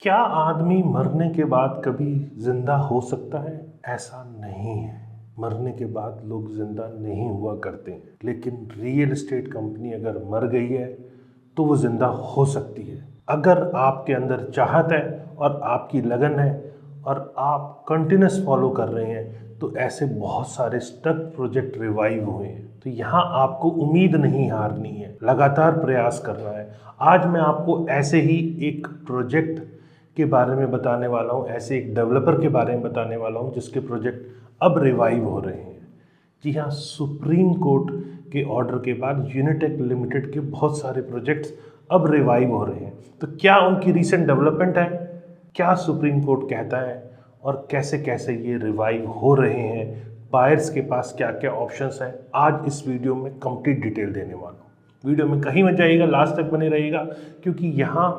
क्या आदमी मरने के बाद कभी जिंदा हो सकता है? ऐसा नहीं है। मरने के बाद लोग जिंदा नहीं हुआ करते, लेकिन रियल एस्टेट कंपनी अगर मर गई है तो वो जिंदा हो सकती है। अगर आपके अंदर चाहत है और आपकी लगन है और आप कंटिन्यूस फॉलो कर रहे हैं तो ऐसे बहुत सारे स्टक प्रोजेक्ट रिवाइव हुए हैं। तो यहाँ आपको उम्मीद नहीं हारनी है, लगातार प्रयास करना है। आज मैं आपको ऐसे ही एक प्रोजेक्ट के बारे में बताने वाला हूँ, ऐसे एक डेवलपर के बारे में बताने वाला हूँ जिसके प्रोजेक्ट अब रिवाइव हो रहे हैं। जी हाँ, सुप्रीम कोर्ट के ऑर्डर के बाद यूनिटेक लिमिटेड के बहुत सारे प्रोजेक्ट्स अब रिवाइव हो रहे हैं। तो क्या उनकी रीसेंट डेवलपमेंट है, क्या सुप्रीम कोर्ट कहता है और कैसे कैसे ये रिवाइव हो रहे हैं, बायर्स के पास क्या क्या ऑप्शंस हैं, आज इस वीडियो में कंप्लीट डिटेल देने वाला हूँ। वीडियो में कहीं मत जाइएगा, लास्ट तक बने रहिएगा, क्योंकि यहाँ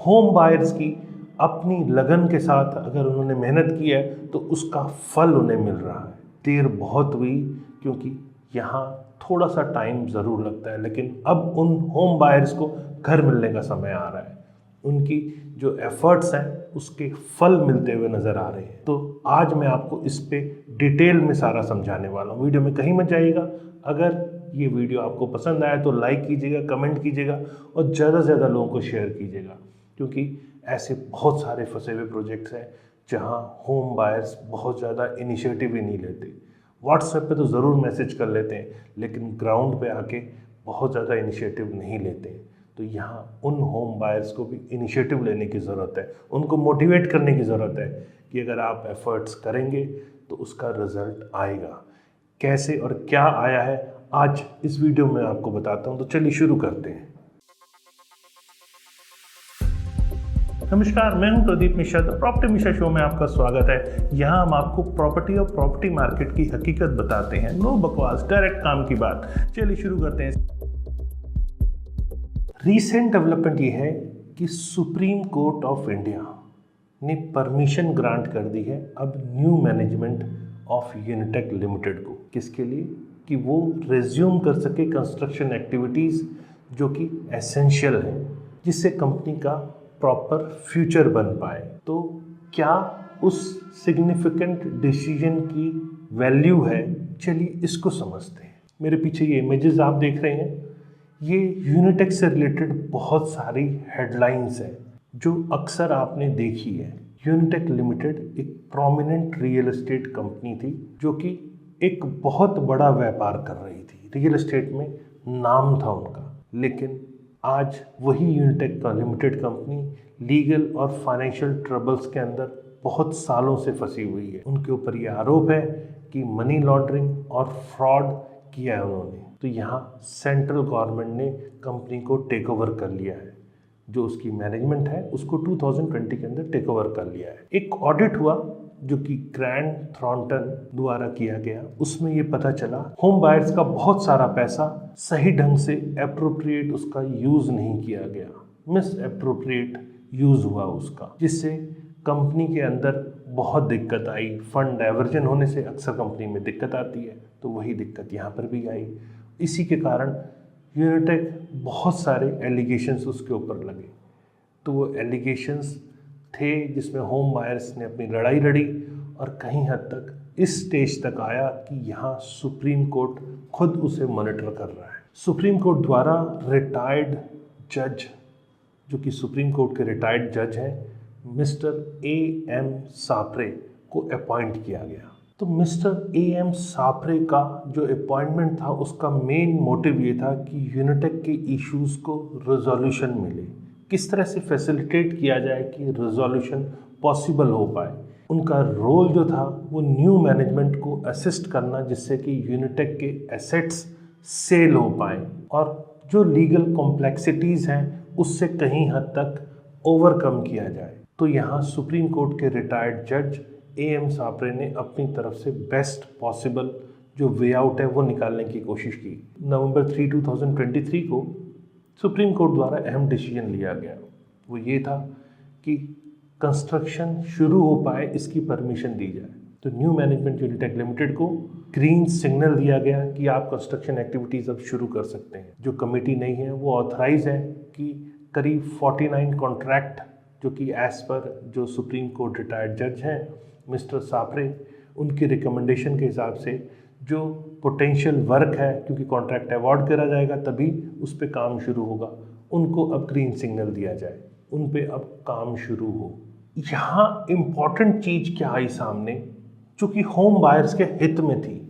होम बायर्स की अपनी लगन के साथ अगर उन्होंने मेहनत की है तो उसका फल उन्हें मिल रहा है। देर बहुत हुई क्योंकि यहाँ थोड़ा सा टाइम ज़रूर लगता है, लेकिन अब उन होम बायर्स को घर मिलने का समय आ रहा है। उनकी जो एफर्ट्स हैं उसके फल मिलते हुए नज़र आ रहे हैं। तो आज मैं आपको इस पे डिटेल में सारा समझाने वाला हूँ। वीडियो में कहीं मत जाइएगा। अगर ये वीडियो आपको पसंद आए तो लाइक कीजिएगा, कमेंट कीजिएगा और ज़्यादा से ज़्यादा लोगों को शेयर कीजिएगा, क्योंकि ऐसे बहुत सारे फंसे हुए प्रोजेक्ट्स हैं जहां होम बायर्स बहुत ज़्यादा इनिशिएटिव ही नहीं लेते। व्हाट्सएप पे तो ज़रूर मैसेज कर लेते हैं, लेकिन ग्राउंड पे आके बहुत ज़्यादा इनिशिएटिव नहीं लेते। तो यहाँ उन होम बायर्स को भी इनिशिएटिव लेने की ज़रूरत है, उनको मोटिवेट करने की ज़रूरत है कि अगर आप एफर्ट्स करेंगे तो उसका रिज़ल्ट आएगा। कैसे और क्या आया है आज इस वीडियो में आपको बताता हूँ। तो चलिए शुरू करते हैं। नमस्कार, मैं हूं Pradeep Mishra. The property Mishra show में आपका स्वागत है। यहां हम आपको प्रॉपर्टी और प्रॉपर्टी मार्केट की हकीकत बताते हैं। नो बकवास, डायरेक्ट काम की बात। चलिए शुरू करते हैं। रीसेंट डेवलपमेंट ये है कि सुप्रीम कोर्ट ऑफ इंडिया ने परमिशन ग्रांट कर दी है अब new management of Unitech limited को। किसके लिए? कि वो रिज्यूम कर सके कंस्ट्रक्शन एक्टिविटीज़ जो कि एसेंशियल है, जिससे कंपनी का प्रॉपर फ्यूचर बन पाए। तो क्या उस सिग्निफिकेंट डिसीजन की वैल्यू है? चलिए इसको समझते हैं। मेरे पीछे ये इमेजेस आप देख रहे हैं, ये यूनिटेक से रिलेटेड बहुत सारी हेडलाइंस हैं जो अक्सर आपने देखी है। यूनिटेक लिमिटेड एक प्रोमिनेंट रियल एस्टेट कंपनी थी जो कि एक बहुत बड़ा व्यापार कर रही थी। रियल एस्टेट में नाम था उनका, लेकिन आज वही यूनिटेक का लिमिटेड कंपनी लीगल और फाइनेंशियल ट्रबल्स के अंदर बहुत सालों से फंसी हुई है। उनके ऊपर ये आरोप है कि मनी लॉन्ड्रिंग और फ्रॉड किया है उन्होंने। तो यहाँ सेंट्रल गवर्नमेंट ने कंपनी को टेक ओवर कर लिया है। जो उसकी मैनेजमेंट है उसको 2020 के अंदर टेक ओवर कर लिया है। एक ऑडिट हुआ जो कि ग्रैंड थ्रॉन्टन द्वारा किया गया, उसमें ये पता चला होम बायर्स का बहुत सारा पैसा सही ढंग से एप्रोप्रिएट उसका यूज़ नहीं किया गया, मिस एप्रोप्रिएट यूज़ हुआ उसका, जिससे कंपनी के अंदर बहुत दिक्कत आई। फंड डाइवर्जन होने से अक्सर कंपनी में दिक्कत आती है, तो वही दिक्कत यहाँ पर भी आई। इसी के कारण यूनिटेक बहुत सारे एलिगेशंस उसके ऊपर लगे। तो वो एलिगेशंस थे जिसमें होम बायर्स ने अपनी लड़ाई लड़ी और कहीं हद तक इस स्टेज तक आया कि यहाँ सुप्रीम कोर्ट खुद उसे मॉनिटर कर रहा है। सुप्रीम कोर्ट द्वारा रिटायर्ड जज, जो कि सुप्रीम कोर्ट के रिटायर्ड जज हैं, मिस्टर AM सापरे को अपॉइंट किया गया। तो मिस्टर AM सापरे का जो अपॉइंटमेंट था उसका मेन मोटिव ये था कि यूनिटेक के इश्यूज़ को रिजोल्यूशन मिले, किस तरह से फैसिलिटेट किया जाए कि रिजोल्यूशन पॉसिबल हो पाए। उनका रोल जो था वो न्यू मैनेजमेंट को असिस्ट करना, जिससे कि यूनिटेक के एसेट्स सेल हो पाए और जो लीगल कॉम्प्लेक्सिटीज़ हैं उससे कहीं हद तक ओवरकम किया जाए। तो यहाँ सुप्रीम कोर्ट के रिटायर्ड जज AM सापरे ने अपनी तरफ से बेस्ट पॉसिबल जो वे आउट है वो निकालने की कोशिश की। नवंबर 3, 2023 को सुप्रीम कोर्ट द्वारा अहम डिसीजन लिया गया। वो ये था कि कंस्ट्रक्शन शुरू हो पाए इसकी परमिशन दी जाए। तो न्यू मैनेजमेंट यूनिटेक लिमिटेड को ग्रीन सिग्नल दिया गया कि आप कंस्ट्रक्शन एक्टिविटीज़ अब शुरू कर सकते हैं। जो कमेटी नहीं है वो ऑथराइज है कि करीब 49 कॉन्ट्रैक्ट जो कि एज़ पर जो सुप्रीम कोर्ट रिटायर्ड जज हैं मिस्टर सापरे, उनकी रिकमेंडेशन के हिसाब से जो पोटेंशियल वर्क है, क्योंकि कॉन्ट्रैक्ट अवार्ड करा जाएगा तभी उस पर काम शुरू होगा, उनको अब ग्रीन सिग्नल दिया जाए, उन पे अब काम शुरू हो। यहाँ इम्पॉर्टेंट चीज़ क्या आई सामने, चूँकि होम बायर्स के हित में थी।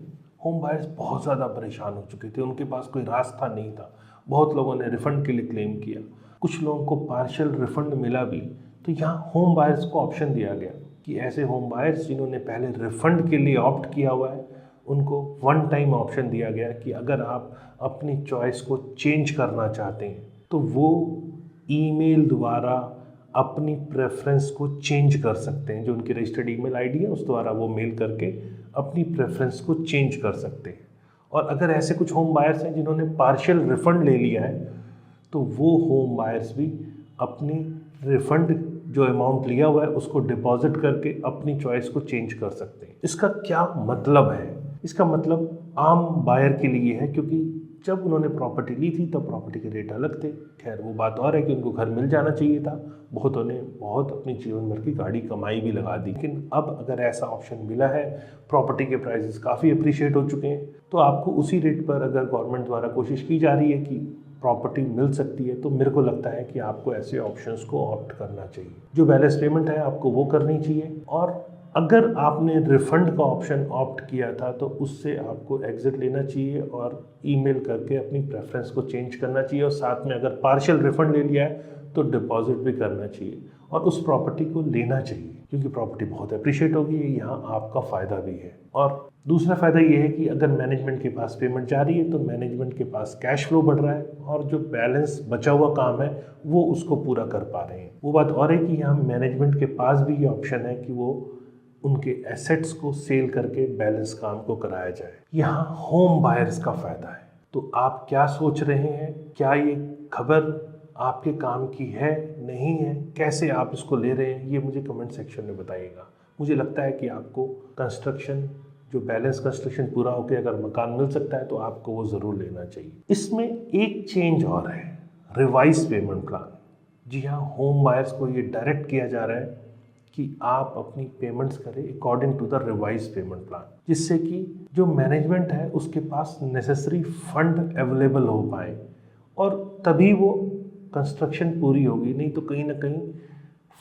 होम बायर्स बहुत ज़्यादा परेशान हो चुके थे, उनके पास कोई रास्ता नहीं था। बहुत लोगों ने रिफ़ंड के लिए क्लेम किया, कुछ लोगों को पार्शियल रिफ़ंड मिला भी। तो यहाँ होम बायर्स को ऑप्शन दिया गया कि ऐसे होम बायर्स जिन्होंने पहले रिफ़ंड के लिए ऑप्ट किया हुआ है, उनको वन टाइम ऑप्शन दिया गया कि अगर आप अपनी चॉइस को चेंज करना चाहते हैं तो वो ईमेल द्वारा अपनी प्रेफरेंस को चेंज कर सकते हैं। जो उनकी रजिस्टर्ड ईमेल आईडी है उस द्वारा वो मेल करके अपनी प्रेफरेंस को चेंज कर सकते हैं। और अगर ऐसे कुछ होम बायर्स हैं जिन्होंने पार्शियल रिफ़ंड ले लिया है तो वो होम बायर्स भी अपनी रिफ़ंड जो अमाउंट लिया हुआ है उसको डिपॉजिट करके अपनी चॉइस को चेंज कर सकते हैं। इसका क्या मतलब है? इसका मतलब आम बायर के लिए है, क्योंकि जब उन्होंने प्रॉपर्टी ली थी तब प्रॉपर्टी के रेट अलग थे। खैर वो बात और है कि उनको घर मिल जाना चाहिए था, बहुतों ने बहुत अपनी जीवन भर की गाड़ी कमाई भी लगा दी। लेकिन अब अगर ऐसा ऑप्शन मिला है, प्रॉपर्टी के प्राइसेस काफ़ी अप्रिशिएट हो चुके हैं, तो आपको उसी रेट पर अगर गवर्नमेंट द्वारा कोशिश की जा रही है कि प्रॉपर्टी मिल सकती है, तो मेरे को लगता है कि आपको ऐसे ऑप्शंस को ऑप्ट करना चाहिए। जो बैलेंस पेमेंट है आपको वो करनी चाहिए, और अगर आपने रिफ़ंड का ऑप्शन ऑप्ट किया था तो उससे आपको एग्ज़िट लेना चाहिए और ईमेल करके अपनी प्रेफरेंस को चेंज करना चाहिए। और साथ में अगर पार्शियल रिफ़ंड ले लिया है तो डिपॉजिट भी करना चाहिए और उस प्रॉपर्टी को लेना चाहिए, क्योंकि प्रॉपर्टी बहुत अप्रिशिएट होगी, यहाँ आपका फ़ायदा भी है। और दूसरा फ़ायदा ये है कि अगर मैनेजमेंट के पास पेमेंट जा रही है तो मैनेजमेंट के पास कैश फ्लो बढ़ रहा है और जो बैलेंस बचा हुआ काम है वो उसको पूरा कर पा रहे हैं। वो बात और है कि यहाँ मैनेजमेंट के पास भी ये ऑप्शन है कि वो उनके एसेट्स को सेल करके बैलेंस काम को कराया जाए। यहाँ होम बायर्स का फ़ायदा है। तो आप क्या सोच रहे हैं? क्या ये खबर आपके काम की है, नहीं है? कैसे आप इसको ले रहे हैं, ये मुझे कमेंट सेक्शन में बताइएगा। मुझे लगता है कि आपको कंस्ट्रक्शन, जो बैलेंस कंस्ट्रक्शन पूरा होकर अगर मकान मिल सकता है तो आपको वो ज़रूर लेना चाहिए। इसमें एक चेंज और है, रिवाइज पेमेंट प्लान। जी हाँ, होम बायर्स को ये डायरेक्ट किया जा रहा है कि आप अपनी पेमेंट्स करें according to the revise payment plan, जिससे कि जो मैनेजमेंट है उसके पास नेसेसरी फंड अवेलेबल हो पाए और तभी वो कंस्ट्रक्शन पूरी होगी। नहीं तो कहीं ना कहीं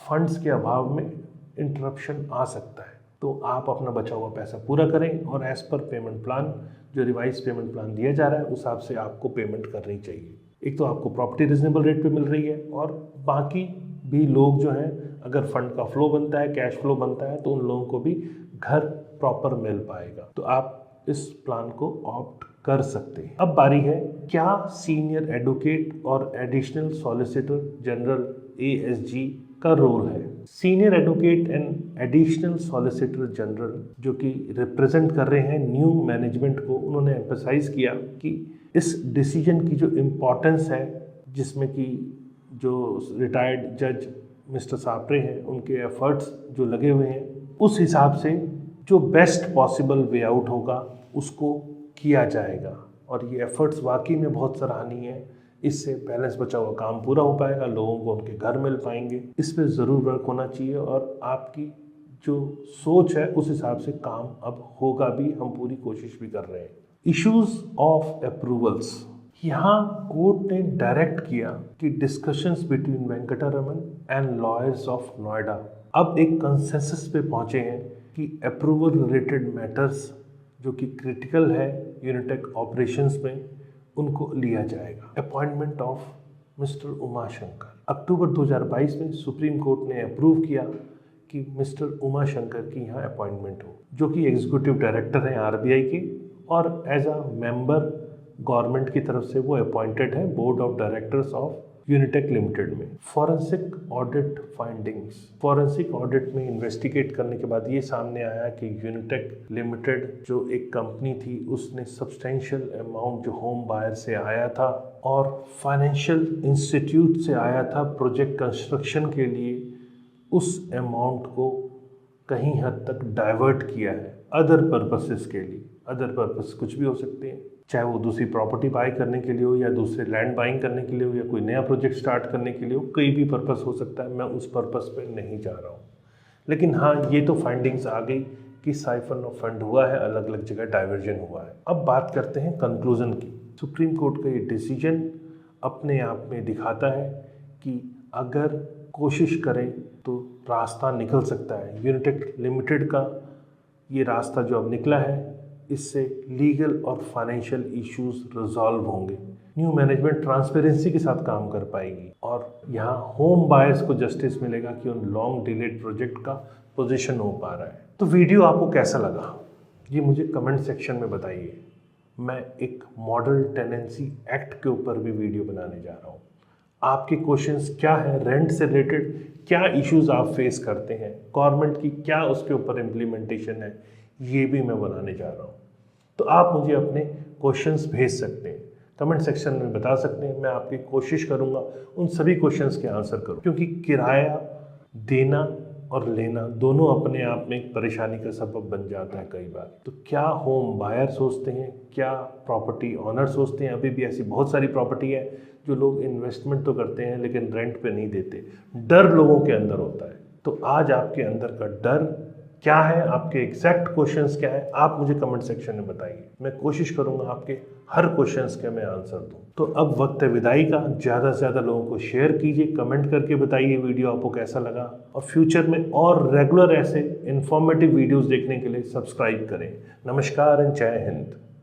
फंड्स के अभाव में इंटरप्शन आ सकता है। तो आप अपना बचा हुआ पैसा पूरा करें और एज़ पर पेमेंट प्लान, जो रिवाइज पेमेंट प्लान दिया जा रहा है उस हिसाब से आपको पेमेंट करनी चाहिए। एक तो आपको प्रॉपर्टी रिजनेबल रेट पे मिल रही है और बाकी भी लोग जो हैं, अगर फंड का फ्लो बनता है, कैश फ्लो बनता है, तो उन लोगों को भी घर प्रॉपर मिल पाएगा। तो आप इस प्लान को ऑप्ट कर सकते हैं। अब बारी है, क्या सीनियर एडवोकेट और एडिशनल सॉलिसिटर जनरल ASG का रोल है? Senior advocate and additional solicitor general जो कि रिप्रेजेंट कर रहे हैं न्यू मैनेजमेंट को, उन्होंने एम्फसाइज किया कि इस डिसीजन की जो इम्पोर्टेंस है, जिसमें कि जो रिटायर्ड जज मिस्टर सापरे हैं, उनके एफर्ट्स जो लगे हुए हैं, उस हिसाब से जो बेस्ट पॉसिबल वे आउट होगा उसको किया जाएगा। और ये एफर्ट्स वाकई में बहुत सराहनीय है। इससे बैलेंस बचा हुआ काम पूरा हो पाएगा, लोगों को उनके घर मिल पाएंगे। इस पर ज़रूर वर्क होना चाहिए और आपकी जो सोच है उस हिसाब से काम अब होगा भी, हम पूरी कोशिश भी कर रहे हैं। इश्यूज ऑफ अप्रूवल्स, यहाँ कोर्ट ने डायरेक्ट किया कि discussions between Venkataraman and lawyers of Noida अब एक कंसेंसस पे पहुँचे हैं कि अप्रूवल रिलेटेड मैटर्स जो कि क्रिटिकल है यूनिटेक ऑपरेशंस में, उनको लिया जाएगा। अपॉइंटमेंट ऑफ मिस्टर उमाशंकर, अक्टूबर 2022 में सुप्रीम कोर्ट ने अप्रूव किया कि मिस्टर उमाशंकर की यहाँ अपॉइंटमेंट हो, जो कि एग्जीक्यूटिव डायरेक्टर हैं RBI के और एज अ मेंबर गवर्नमेंट की तरफ से वो अपॉइंटेड है board of directors of Unitech limited में। Forensic audit findings, forensic audit में इन्वेस्टिगेट करने के बाद ये सामने आया कि यूनिटेक लिमिटेड जो एक कंपनी थी उसने सब्सटेंशियल अमाउंट जो होम बायर से आया था और फाइनेंशियल इंस्टीट्यूट से आया था प्रोजेक्ट कंस्ट्रक्शन के लिए, उस अमाउंट को कहीं हद तक डाइवर्ट किया है अदर पर्पसेस के लिए। अदर पर्पस कुछ भी हो सकते हैं, चाहे वो दूसरी प्रॉपर्टी बाय करने के लिए हो या दूसरे लैंड बाइंग करने के लिए हो या कोई नया प्रोजेक्ट स्टार्ट करने के लिए हो, कोई भी पर्पस हो सकता है, मैं उस पर्पस पे नहीं जा रहा हूँ। लेकिन हाँ, ये तो फाइंडिंग्स आ गई कि साइफन ऑफ फंड हुआ है, अलग अलग जगह डाइवर्जन हुआ है। अब बात करते हैं कंक्लूजन की। सुप्रीम कोर्ट का ये डिसीजन अपने आप में दिखाता है कि अगर कोशिश करें तो रास्ता निकल सकता है। यूनिटेक लिमिटेड का ये रास्ता जो अब निकला है, इससे लीगल और फाइनेंशियल इश्यूज रिजॉल्व होंगे। न्यू मैनेजमेंट ट्रांसपेरेंसी के साथ काम कर पाएगी और यहाँ होम बायर्स को जस्टिस मिलेगा कि उन लॉन्ग डिलेड प्रोजेक्ट का पोजीशन हो पा रहा है। तो वीडियो आपको कैसा लगा ये मुझे कमेंट सेक्शन में बताइए। मैं एक मॉडल टेनेंसी एक्ट के ऊपर भी वीडियो बनाने जा रहा हूँ। आपके क्वेश्चंस क्या है, रेंट से रिलेटेड क्या इश्यूज आप फेस करते हैं, गवर्नमेंट की क्या उसके ऊपर इम्प्लीमेंटेशन है, ये भी मैं बनाने जा रहा हूँ। तो आप मुझे अपने क्वेश्चंस भेज सकते हैं, कमेंट सेक्शन में बता सकते हैं। मैं आपकी कोशिश करूँगा उन सभी क्वेश्चंस के आंसर करूँ, क्योंकि किराया देना और लेना दोनों अपने आप में एक परेशानी का सबब बन जाता है कई बार। तो क्या होम बायर सोचते हैं, क्या प्रॉपर्टी ऑनर सोचते हैं? अभी भी ऐसी बहुत सारी प्रॉपर्टी है जो लोग इन्वेस्टमेंट तो करते हैं लेकिन रेंट पे नहीं देते। डर लोगों के अंदर होता है। तो आज आपके अंदर का डर क्या है, आपके एग्जैक्ट क्वेश्चंस क्या है, आप मुझे कमेंट सेक्शन में बताइए। मैं कोशिश करूंगा आपके हर क्वेश्चंस के मैं आंसर दूं। तो अब वक्त है विदाई का। ज़्यादा से ज़्यादा लोगों को शेयर कीजिए, कमेंट करके बताइए वीडियो आपको कैसा लगा, और फ्यूचर में और रेगुलर ऐसे इन्फॉर्मेटिव वीडियोज़ देखने के लिए सब्सक्राइब करें। नमस्कार एंड जय हिंद।